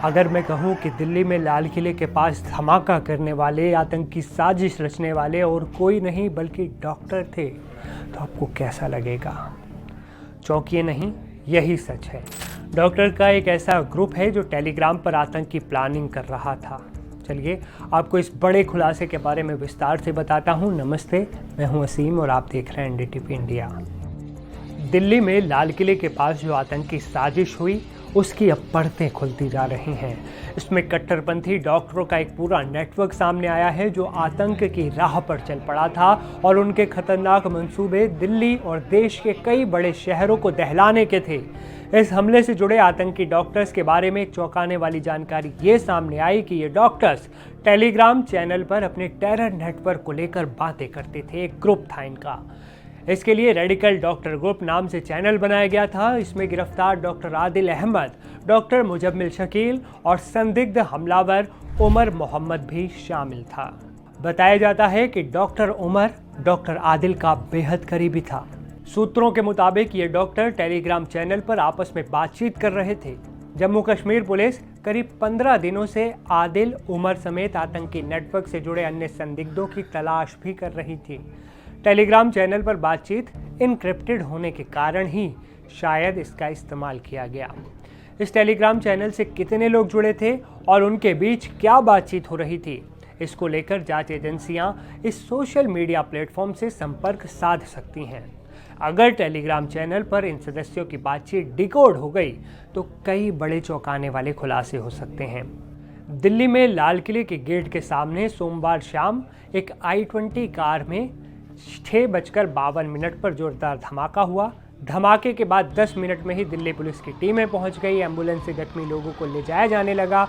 अगर मैं कहूं कि दिल्ली में लाल किले के पास धमाका करने वाले, आतंकी साजिश रचने वाले और कोई नहीं बल्कि डॉक्टर थे, तो आपको कैसा लगेगा? चौंकिए नहीं, यही सच है। डॉक्टर का एक ऐसा ग्रुप है जो टेलीग्राम पर आतंकी प्लानिंग कर रहा था। चलिए आपको इस बड़े खुलासे के बारे में विस्तार से बताता हूं। नमस्ते, मैं हूं असीम और आप देख रहे हैं एनडीटीवी इंडिया। दिल्ली में लाल किले के पास जो आतंकी साजिश हुई, उसकी अब परतें खुलती जा रही हैं। इसमें कट्टरपंथी डॉक्टरों का एक पूरा नेटवर्क सामने आया है जो आतंक की राह पर चल पड़ा था और उनके खतरनाक मंसूबे दिल्ली और देश के कई बड़े शहरों को दहलाने के थे। इस हमले से जुड़े आतंकी डॉक्टर्स के बारे में एक चौंकाने वाली जानकारी ये सामने आई कि ये डॉक्टर्स टेलीग्राम चैनल पर अपने टेरर नेटवर्क को लेकर बातें करते थे। एक ग्रुप था इनका। इसके लिए रेडिकल डॉक्टर ग्रुप नाम से चैनल बनाया गया था। इसमें गिरफ्तार डॉक्टर आदिल अहमद, डॉक्टर मुजम्मिल शकील और संदिग्ध हमलावर उमर मोहम्मद भी शामिल था। बताया जाता है कि डॉक्टर उमर डॉक्टर आदिल का बेहद करीबी था। सूत्रों के मुताबिक ये डॉक्टर टेलीग्राम चैनल पर आपस में बातचीत कर रहे थे। जम्मू कश्मीर पुलिस करीब 15 दिनों से आदिल, उमर समेत आतंकी नेटवर्क से जुड़े अन्य संदिग्धों की तलाश भी कर रही थी। टेलीग्राम चैनल पर बातचीत इनक्रिप्टेड होने के कारण ही शायद इसका इस्तेमाल किया गया। इस टेलीग्राम चैनल से कितने लोग जुड़े थे और उनके बीच क्या बातचीत हो रही थी, इसको लेकर जांच एजेंसियां इस सोशल मीडिया प्लेटफॉर्म से संपर्क साध सकती हैं। अगर टेलीग्राम चैनल पर इन सदस्यों की बातचीत डिकोड हो गई तो कई बड़े चौंकाने वाले खुलासे हो सकते हैं। दिल्ली में लाल किले के गेट के सामने सोमवार शाम एक i20 कार में 6:52 पर जोरदार धमाका हुआ। धमाके के बाद 10 मिनट में ही दिल्ली पुलिस की टीमें पहुंच गई। एम्बुलेंस से जख्मी लोगों को ले जाया जाने लगा।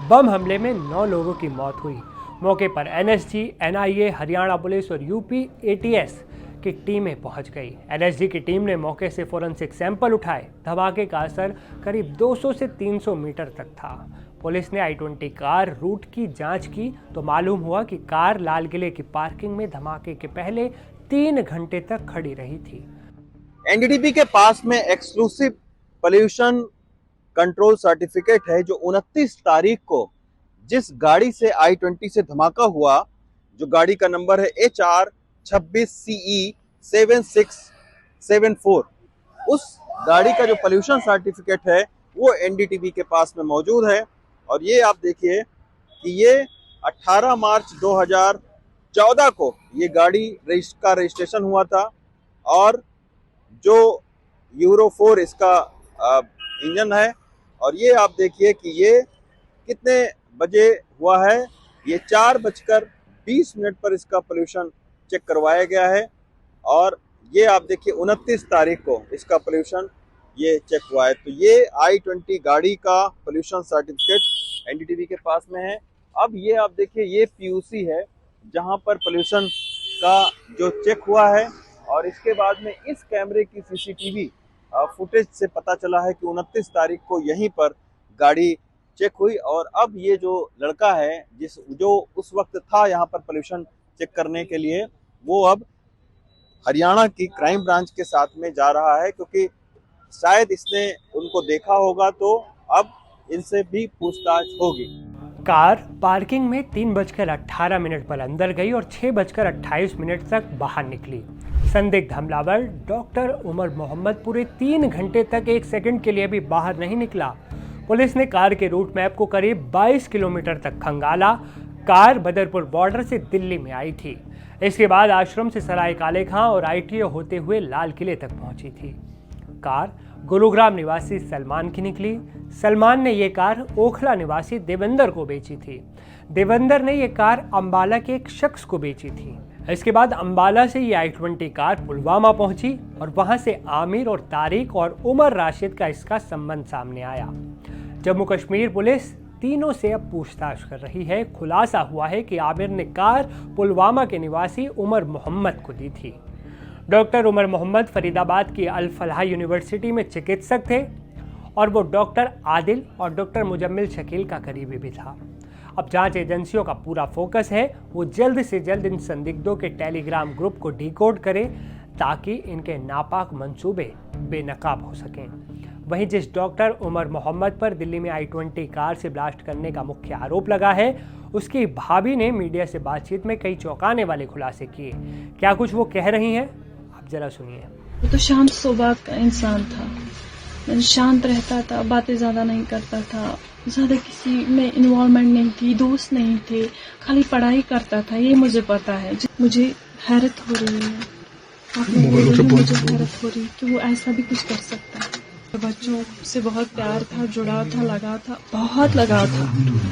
बम हमले में 9 लोगों की मौत हुई। मौके पर एनएसजी, एनआईए, हरियाणा पुलिस और यूपी एटीएस की टीमें पहुंच गई। एनएसजी की टीम ने मौके से फोरेंसिक सैंपल उठाए। धमाके का असर करीब 200 से 300 मीटर तक था। पुलिस ने i20 कार रूट की जांच की तो मालूम हुआ कि कार लाल किले की पार्किंग में धमाके के पहले 3 घंटे तक खड़ी रही थी। एनडीटीवी के पास में एक्सक्लूसिव पोल्यूशन कंट्रोल सर्टिफिकेट है जो 29 तारीख को जिस गाड़ी से i20 से धमाका हुआ, जो गाड़ी का नंबर है HR26CE 7674, उस गाड़ी का जो पोल्यूशन सर्टिफिकेट है वो एनडीटीवी के पास में मौजूद है। और ये आप देखिए कि ये 18 मार्च 2014 को ये गाड़ी का रजिस्ट्रेशन हुआ था और जो यूरो 4 इसका इंजन है। और ये आप देखिए कि ये कितने बजे हुआ है, ये 4:20 पर इसका पोल्यूशन चेक करवाया गया है। और ये आप देखिए 29 तारीख को इसका पोल्यूशन ये चेक हुआ है। तो ये i20 गाड़ी का पोल्यूशन सर्टिफिकेट एनडीटीवी के पास में है। अब ये आप देखिए ये पीयूसी है जहां पर पोल्यूशन का जो चेक हुआ है। और इसके बाद में इस कैमरे की सीसीटीवी फुटेज से पता चला है कि 29 तारीख को यहीं पर गाड़ी चेक हुई। और अब ये जो लड़का है जो उस वक्त था यहाँ पर पोल्यूशन चेक करने के लिए, वो अब हरियाणा की क्राइम ब्रांच के साथ में जा रहा है, क्योंकि शायद इसने उनको देखा होगा। तो अब इनसे भी पूछताछ होगी। कार पार्किंग में 3:18 पर अंदर गई और 6:28 तक बाहर निकली। संदिग्ध हमलावर डॉक्टर उमर मोहम्मद पूरे 3 घंटे तक 1 सेकंड के लिए भी बाहर नहीं निकला। पुलिस ने कार के रूट मैप को करीब 22 किलोमीटर तक खंगाला। कार बदरपुर बॉर्डर से दिल्ली में आई थी। इसके बाद आश्रम से सराय काले खां और आईटीओ होते हुए लाल किले तक पहुंची थी। कार गुरुग्राम निवासी सलमान की निकली। सलमान ने ये कार ओखला निवासी देवेंद्र को बेची थी। देवेंद्र ने ये कार अंबाला के एक शख्स को बेची थी। इसके बाद अंबाला से ये i20 कार पुलवामा पहुंची और वहां से आमिर और तारिक और उमर राशिद का इसका संबंध सामने आया। जम्मू कश्मीर पुलिस तीनों से अब पूछताछ कर रही है। खुलासा हुआ है कि आमिर ने कार पुलवामा के निवासी उमर मोहम्मद को दी थी। डॉक्टर उमर मोहम्मद फरीदाबाद की अल फलाह यूनिवर्सिटी में चिकित्सक थे और वो डॉक्टर आदिल और डॉक्टर मुजम्मिल शकील का करीबी भी था। अब जांच एजेंसियों का पूरा फोकस है वो जल्द से जल्द इन संदिग्धों के टेलीग्राम ग्रुप को डिकोड करे ताकि इनके नापाक मंसूबे बेनकाब हो सकें। वहीं जिस डॉक्टर उमर मोहम्मद पर दिल्ली में i20 कार से ब्लास्ट करने का मुख्य आरोप लगा है, उसकी भाभी ने मीडिया से बातचीत में कई चौंकाने वाले खुलासे किए। क्या कुछ वो कह रही हैं, आप जरा सुनिए। वो तो शांत स्वभाव का इंसान था, शांत रहता था, बातें ज्यादा नहीं करता था, ज्यादा किसी में इन्वॉल्वमेंट नहीं थी, दोस्त नहीं थे, खाली पढ़ाई करता था। ये मुझे पता है। मुझे हैरत हो रही है, मुझे हैरत हो रही कि वो ऐसा भी कुछ कर सकता है। बच्चों से बहुत प्यार था, जुड़ाव था, लगाव था, बहुत लगाव था,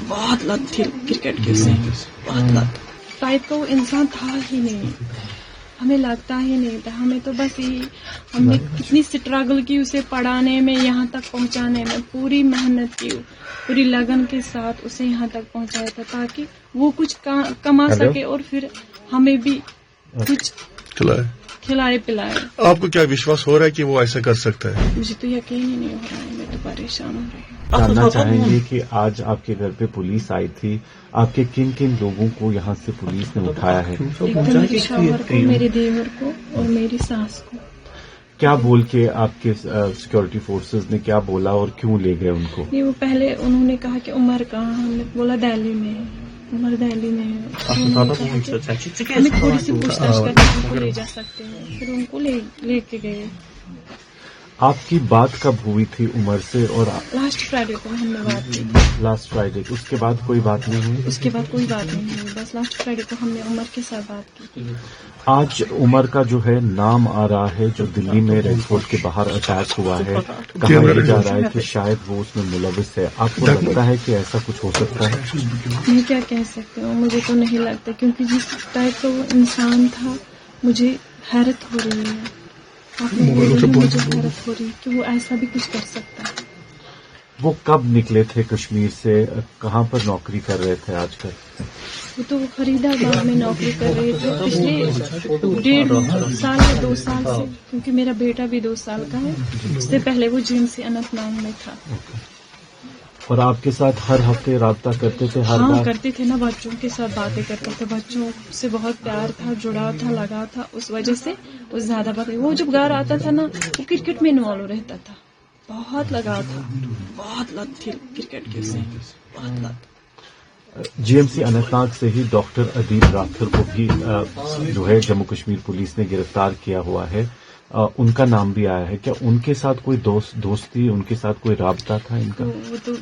बहुत लत थी क्रिकेट की से, बहुत लत। टाइप का वो इंसान था ही नहीं, हमें लगता ही नहीं था। हमें तो बस ये, हमने कितनी स्ट्रगल की उसे पढ़ाने में, यहाँ तक पहुँचाने में, पूरी मेहनत की, पूरी लगन के साथ उसे यहाँ तक पहुँचाया था ताकि वो कुछ कमा सके और फिर हमें भी कुछ खिलाए पिलाए। आपको क्या विश्वास हो रहा है कि वो ऐसा कर सकता है? मुझे तो यकीन ही नहीं हो रहा है, मैं तो परेशान हो रही हूँ। जानना चाहेंगे कि आज आपके घर पे पुलिस आई थी, आपके किन किन लोगों को यहाँ से पुलिस ने उठाया है? एक तो मेरे शौहर को, मेरे देवर को और मेरी सास को। क्या बोल के आपके सिक्योरिटी फोर्सेस ने क्या बोला और क्यों ले गए उनको? नहीं, वो पहले उन्होंने कहा कि उमर कहाँ, हमने बोला दिल्ली में है, उमर दिल्ली में है। हमें थोड़ी सी पूछताछ करके उनको ले जा सकते हैं, फिर उनको लेके गए। आपकी बात कब हुई थी उमर से? और लास्ट फ्राइडे को हमने बात की थी। लास्ट फ्राइडे, उसके बाद कोई बात नहीं हुई? उसके बाद कोई बात नहीं हुई, बस लास्ट फ्राइडे को हमने उमर के साथ बात की थी। आज उमर का जो है नाम आ रहा है, जो दिल्ली में रेड फोर्ट के बाहर अटैक हुआ है, कहा यह जा रहा है कि शायद वो उसमें मुलविस है। आपको लगता है कि ऐसा कुछ हो सकता है? मैं क्या कह सकती हूँ, मुझे तो नहीं लगता, क्योंकि जिस टाइप का वो इंसान था, मुझे हैरत हो रही है। मुझे हैरत हो रही कि वो ऐसा भी कुछ कर सकता है। वो कब निकले थे कश्मीर से? कहाँ पर नौकरी कर रहे थे आजकल? वो तो फरीदाबाद में नौकरी कर रहे थे पिछले 1.5 साल या 2 साल से, क्योंकि मेरा बेटा भी 2 साल का है। उससे पहले वो GMC अनंतनाग में था। और आपके साथ हर हफ्ते राब्ता करते थे? हर बार करते थे ना, बच्चों के साथ बातें करते थे। बच्चों से बहुत प्यार था, जुड़ाव था, लगाव था, उस वजह से वो ज्यादा बातें। वो जब घर आता था ना, वो क्रिकेट में इन्वॉल्व रहता था, बहुत लगाव था, बहुत लत थी क्रिकेट की से, बहुत लत। GMC अनंतनाग से ही डॉक्टर अदील राठौर को भी जो है जम्मू कश्मीर पुलिस ने गिरफ्तार किया हुआ है। उनका नाम भी आया है। क्या उनके साथ कोई दोस्ती, उनके साथ कोई राबता था इनका? वो तो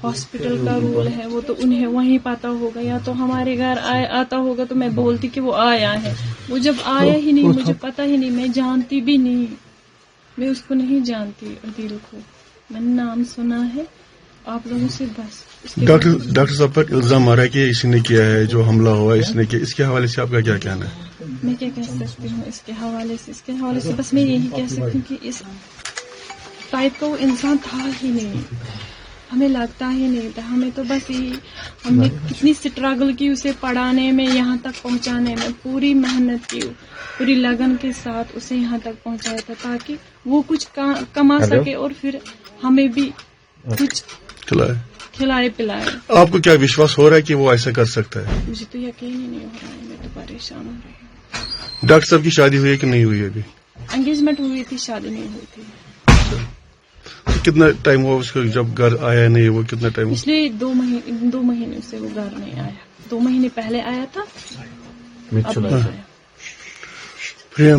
हॉस्पिटल का रूल है, वो तो उन्हें वहीं पता होगा, या तो हमारे घर आता होगा तो मैं बोलती कि वो आया है। वो जब आया ही नहीं, मुझे पता ही नहीं, मैं जानती भी नहीं, मैं उसको नहीं जानती अदील को। मैंने नाम सुना है आप लोगों से बस। डॉक्टर साहब पर इल्जाम आ रहा है कि इसी ने किया है, जो हमला हुआ इसने किया। इसके हवाले से आपका क्या कहना है? मैं क्या कह सकती हूँ इसके हवाले से बस मैं यही कह सकती हूँ कि इस टाइप का वो इंसान था ही नहीं, हमें लगता ही नहीं था। हमें तो बस ये, हमने कितनी स्ट्रगल की उसे पढ़ाने में, यहाँ तक पहुँचाने में, पूरी मेहनत की, पूरी लगन के साथ उसे यहाँ तक पहुँचाया था ताकि वो कुछ कमा सके और फिर हमें भी कुछ खिलाए पिलाए। आपको क्या विश्वास हो रहा है कि वो ऐसा कर सकता है? मुझे तो यकीन ही नहीं हो रहा है, मैं तो परेशान हो रही हूँ। डॉक्टर साहब की शादी हुई है कि नहीं हुई है अभी? एंगेजमेंट हुई थी, शादी नहीं हुई थी। तो कितना टाइम हुआ उसको जब घर आया नहीं? वो कितना टाइम? पिछले 2 महीने से वो घर नहीं आया। 2 महीने पहले आया था, अब नहीं आया। प्रिया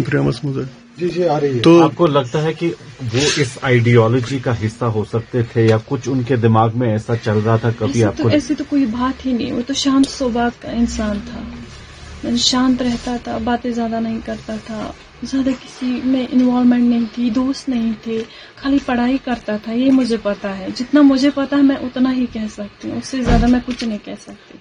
जी आ रही है। तो आपको लगता है कि वो इस आइडियोलॉजी का हिस्सा हो सकते थे, या कुछ उनके दिमाग में ऐसा चल रहा था कभी? आपको ऐसे तो कोई बात ही नहीं। वो तो शांत स्वभाव का इंसान था, शांत रहता था, बातें ज्यादा नहीं करता था, ज्यादा किसी में इन्वॉल्वमेंट नहीं थी, दोस्त नहीं थे, खाली पढ़ाई करता था। ये मुझे पता है, जितना मुझे पता है मैं उतना ही कह सकती हूँ, उससे ज्यादा मैं कुछ नहीं कह सकती।